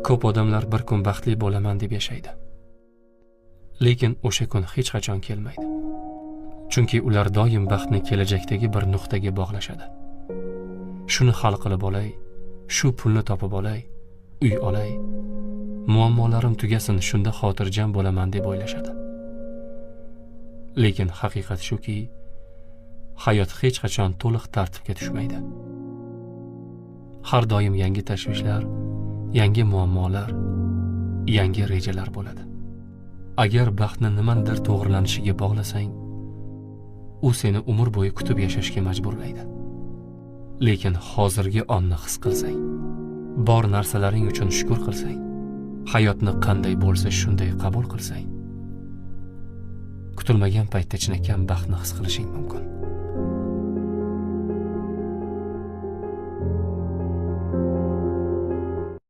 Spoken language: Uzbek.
Ko'p odamlar bir kun baxtli bo'laman deb yashaydi. Lekin o'sha kun hech qachon kelmaydi. Chunki ular doim baxtni kelajakdagi bir nuqtaga bog'lashadi. Shuni hal qilib olay, shu pulni topib olay, uy olay, muammolarim tugasin, shunda xotirjam bo'laman deb o'ylashadi. Lekin haqiqat shuki, hayot hech qachon to'liq tartibga tushmaydi. Har doim yangi tashvishlar, yangi muammolar, yangi rejalar bo'ladi. Agar baxtni nimanidir to'g'rilanishiga bog'lasang, u seni umr bo'yi kutib yashashga majburlaydi. Lekin hozirgi onni his qilsang, bor narsalaring uchun shukr qilsang, hayotni qanday bo'lsa shunday qabul qilsang, kutilmagan paytda chinakam baxtni his qilishing mumkin.